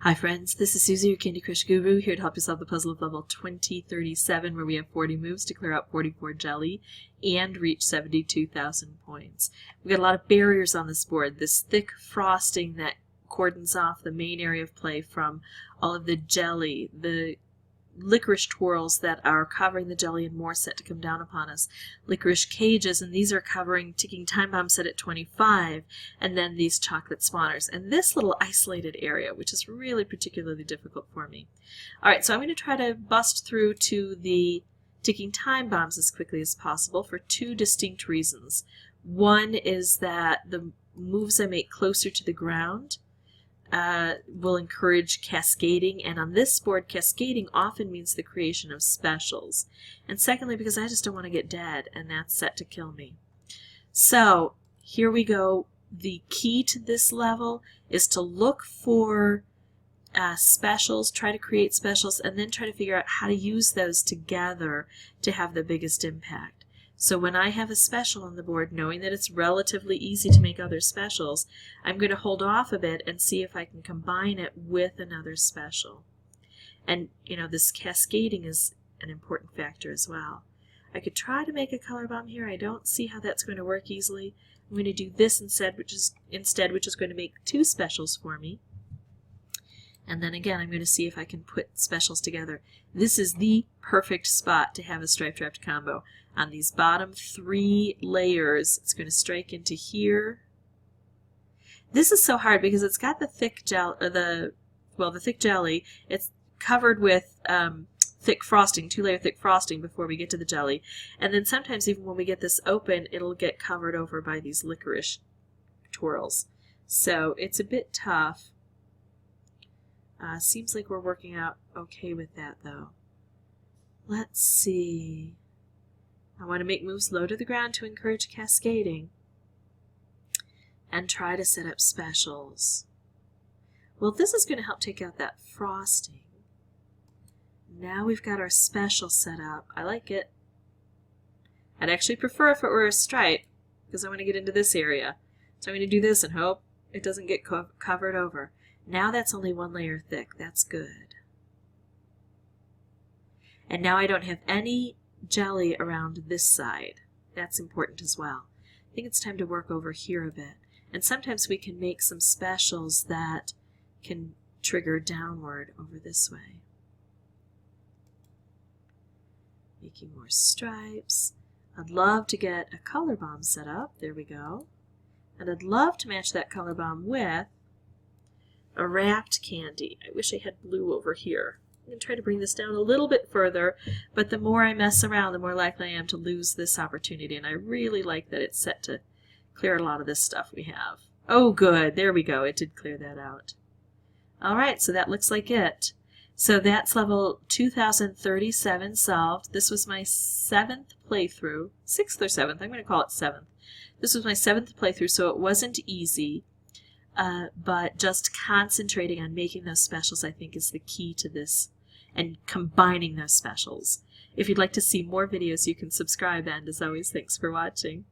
Hi friends, this is Susie, your Candy Crush Guru, here to help you solve the puzzle of level 2037, where we have 40 moves to clear out 44 jelly and reach 72,000 points. We've got a lot of barriers on this board. This thick frosting that cordons off the main area of play from all of the jelly, the licorice twirls that are covering the jelly and more set to come down upon us, licorice cages, and these are covering ticking time bomb set at 25, and then these chocolate spawners, and this little isolated area, which is really particularly difficult for me. Alright, so I'm going to try to bust through to the ticking time bombs as quickly as possible for two distinct reasons. One is that the moves I make closer to the ground will encourage cascading, and on this board cascading often means the creation of specials. And secondly, because I just don't want to get dead, and that's set to kill me. So here we go. The key to this level is to look for specials, try to create specials, and then try to figure out how to use those together to have the biggest impact. So when I have a special on the board, knowing that it's relatively easy to make other specials, I'm going to hold off a bit and see if I can combine it with another special. And, you know, this cascading is an important factor as well. I could try to make a color bomb here. I don't see how that's going to work easily. I'm going to do this instead, which is going to make two specials for me. And then again, I'm going to see if I can put specials together. This is the perfect spot to have a stripe wrapped combo. On these bottom three layers, it's going to strike into here. This is so hard because it's got the thick gel, the thick jelly. It's covered with thick frosting, two-layer thick frosting before we get to the jelly. And then sometimes even when we get this open, it'll get covered over by these licorice twirls. So it's a bit tough. Seems like we're working out okay with that though. Let's see. I want to make moves low to the ground to encourage cascading and try to set up specials. Well, this is going to help take out that frosting. Now we've got our special set up. I like it. I'd actually prefer if it were a stripe because I want to get into this area. So I'm going to do this and hope it doesn't get covered over. Now that's only one layer thick. That's good. And now I don't have any jelly around this side. That's important as well. I think it's time to work over here a bit. And sometimes we can make some specials that can trigger downward over this way. Making more stripes. I'd love to get a color bomb set up. There we go. And I'd love to match that color bomb with a wrapped candy. I wish I had blue over here. I'm going to try to bring this down a little bit further, but the more I mess around, the more likely I am to lose this opportunity, and I really like that it's set to clear a lot of this stuff we have. Oh good, there we go, it did clear that out. Alright, so that looks like it. So that's level 2037 solved. This was my 7th playthrough, 6th or 7th, I'm going to call it 7th. This was my 7th playthrough, so it wasn't easy. But just concentrating on making those specials, I think, is the key to this, and combining those specials. If you'd like to see more videos, you can subscribe, and as always, thanks for watching.